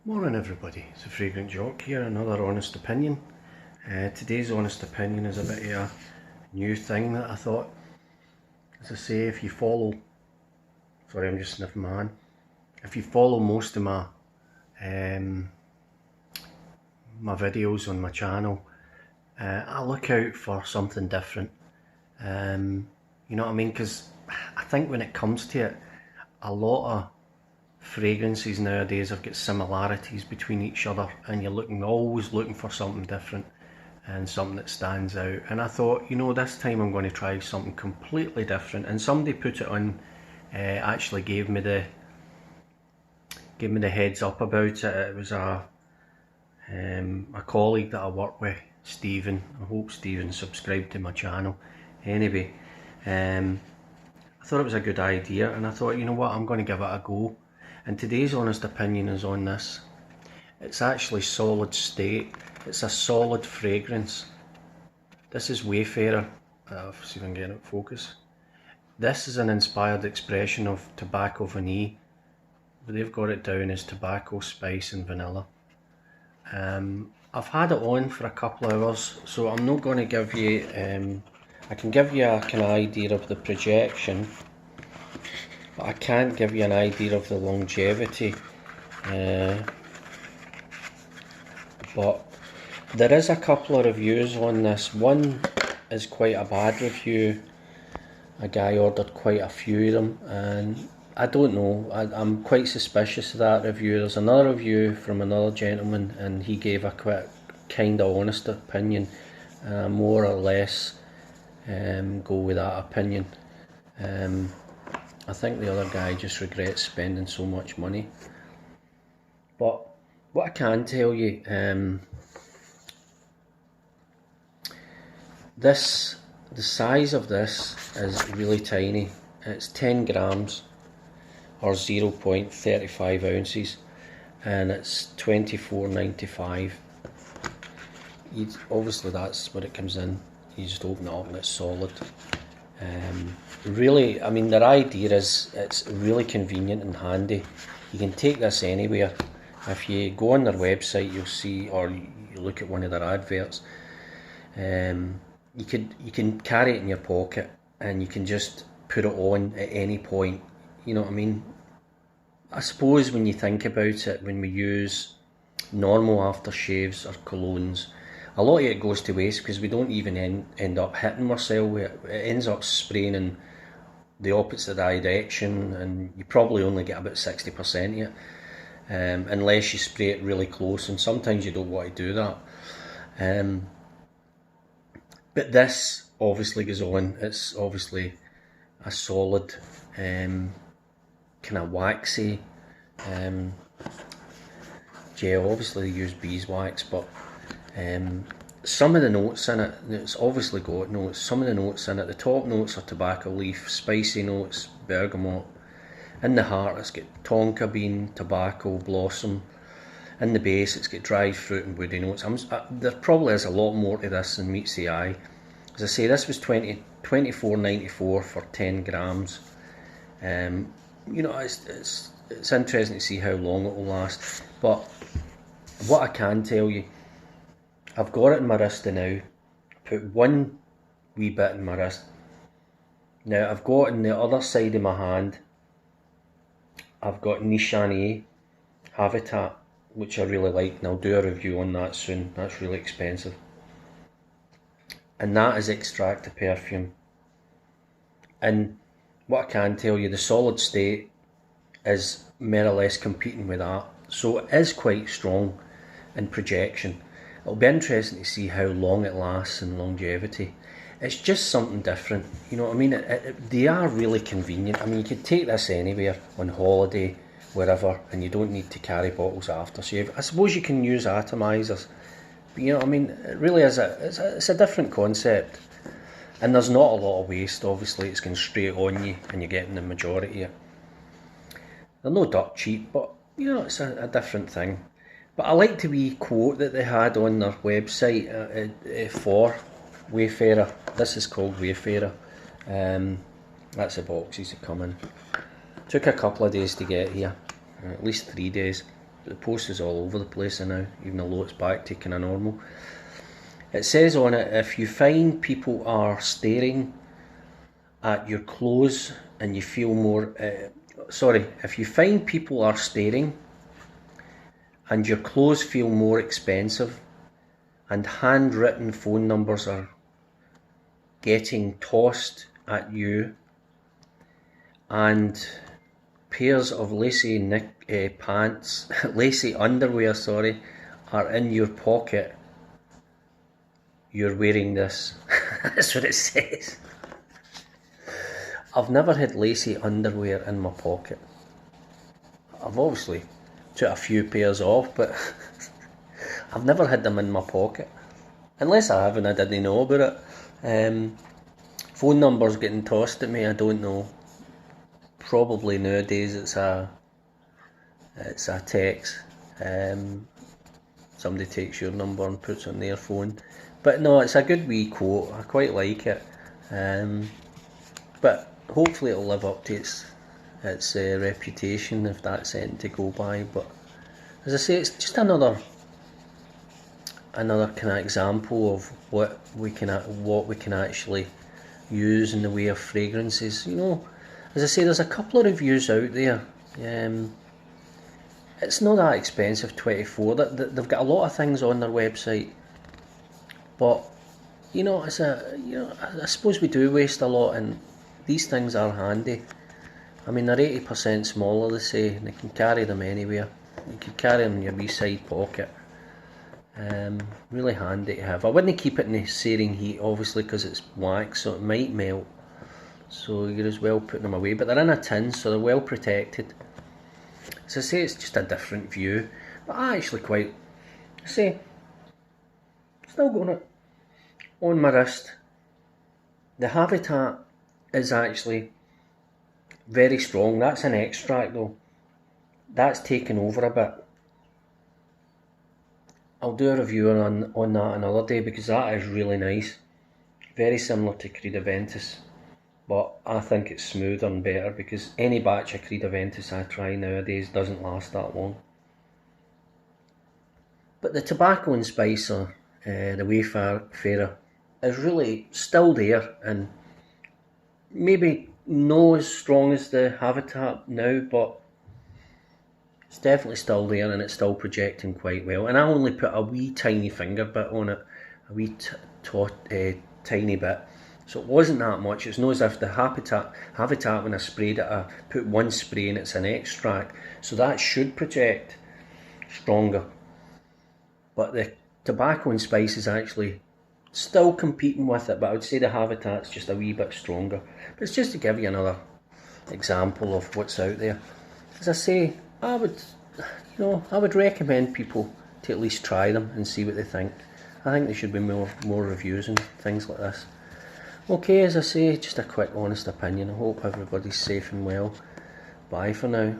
Morning everybody, it's a Fragrant Jock here, another honest opinion. Today's honest opinion is a bit of a new thing that I thought. As I say, if you follow, sorry I'm just sniffing my hand, if you follow most of my videos on my channel, I look out for something different. You know what I mean? Because I think when it comes to it, a lot of fragrances nowadays have got similarities between each other, and you're always looking for something different and something that stands out. And I thought, you know, this time I'm going to try something completely different. And somebody put it on, actually gave me the heads up about it. It was a colleague that I work with, Stephen. I hope Stephen subscribed to my channel. Anyway, I thought it was a good idea, and I thought, you know what, I'm going to give it a go. And today's honest opinion is on this. It's actually solid state. It's a solid fragrance. This is Wayfarer. See if I can get it in focus. This is an inspired expression of tobacco vanille, but they've got it down as tobacco, spice and vanilla. I've had it on for a couple of hours, so I'm not going to give you, I can give you a kind of idea of the projection, but I can't give you an idea of the longevity. But there is a couple of reviews on this. One is quite a bad review. A guy ordered quite a few of them, and I don't know, I'm quite suspicious of that review. There's another review from another gentleman, and he gave a quite kind of honest opinion. More or less go with that opinion. I think the other guy just regrets spending so much money. But what I can tell you, the size of this is really tiny. It's 10 grams or 0.35 ounces, and it's £24.95. Obviously that's what it comes in. You just open it up and it's solid. Really, I mean, their idea is it's really convenient and handy. You can take this anywhere. If you go on their website, you'll see, or you look at one of their adverts, you can carry it in your pocket and you can just put it on at any point. You know what I mean? I suppose when you think about it, when we use normal aftershaves or colognes, a lot of it goes to waste because we don't even end up hitting ourselves with it. It ends up spraying in the opposite direction, and you probably only get about 60% of it, unless you spray it really close, and sometimes you don't want to do that. But this obviously goes on. It's obviously a solid, kind of waxy gel. Obviously they use beeswax, but some of the notes in it, it's obviously got notes. Some of the notes in it, the top notes are tobacco leaf, spicy notes, bergamot. In the heart it's got tonka bean, tobacco, blossom. In the base it's got dried fruit and woody notes. There probably is a lot more to this than meets the eye. As I say, this was £24.94 for 10 grams. You know, it's interesting to see how long it will last. But what I can tell you, I've got it in my wrist now. Put one wee bit in my wrist. Now I've got on the other side of my hand, I've got Nishane Habitat, which I really like, and I'll do a review on that soon. That's really expensive. And that is extract of perfume. And what I can tell you, the solid state is more or less competing with that. So it is quite strong in projection. It'll be interesting to see how long it lasts in longevity. It's just something different, you know what I mean? They are really convenient. I mean, you could take this anywhere, on holiday, wherever, and you don't need to carry bottles of aftershave. I suppose you can use atomizers, but you know what I mean? It really is it's a different concept. And there's not a lot of waste, obviously. It's going straight on you and you're getting the majority of it. They're no dirt cheap, but you know, it's a different thing. But I liked the wee quote that they had on their website for Wayfarer. This is called Wayfarer. That's the boxes that come in. Took a couple of days to get here, at least 3 days. the post is all over the place now, even though it's back to kind of normal. It says on it, if you find people are staring at your clothes and you feel more, if you find people are staring and your clothes feel more expensive and handwritten phone numbers are getting tossed at you and pairs of lacy lacy underwear, are in your pocket, you're wearing this. That's what it says. I've never had lacy underwear in my pocket. I've obviously took a few pairs off, but I've never had them in my pocket. Unless I have and I didn't know about it. Phone numbers getting tossed at me, I don't know. Probably nowadays it's a text. Somebody takes your number and puts it on their phone. But no, it's a good wee quote. I quite like it. But hopefully it'll live up to its reputation, if that's anything to go by. But as I say, it's just another kind of example of what we can actually use in the way of fragrances. You know, as I say, there's a couple of reviews out there. It's not that expensive, 24. They've got a lot of things on their website, but you know, I suppose we do waste a lot, and these things are handy. I mean, they're 80% smaller, they say, and you can carry them anywhere. You can carry them in your wee side pocket. Really handy to have. I wouldn't keep it in the searing heat, obviously, because it's wax, so it might melt. So you're as well putting them away, but they're in a tin, so they're well protected. As I say, it's just a different view, but I actually quite, still got it on my wrist. The Habitat is actually very strong. That's an extract though. That's taken over a bit. I'll do a review on that another day, because that is really nice. Very similar to Creed Aventus, but I think it's smoother and better, because any batch of Creed Aventus I try nowadays doesn't last that long. But the Tobacco and Spicer, the Wayfarer, is really still there, and maybe not as strong as the Habitat now, but it's definitely still there, and it's still projecting quite well. And I only put a wee tiny finger bit on it, a wee tiny bit, so it wasn't that much. It's not as if the Habitat when I sprayed it, I put one spray and it's an extract, so that should project stronger. But the Tobacco and Spice is actually still competing with it, but I would say the Habitat's just a wee bit stronger. But it's just to give you another example of what's out there. As I say, I would recommend people to at least try them and see what they think. I think there should be more reviews and things like this. Okay, as I say, just a quick honest opinion. I hope everybody's safe and well. Bye for now.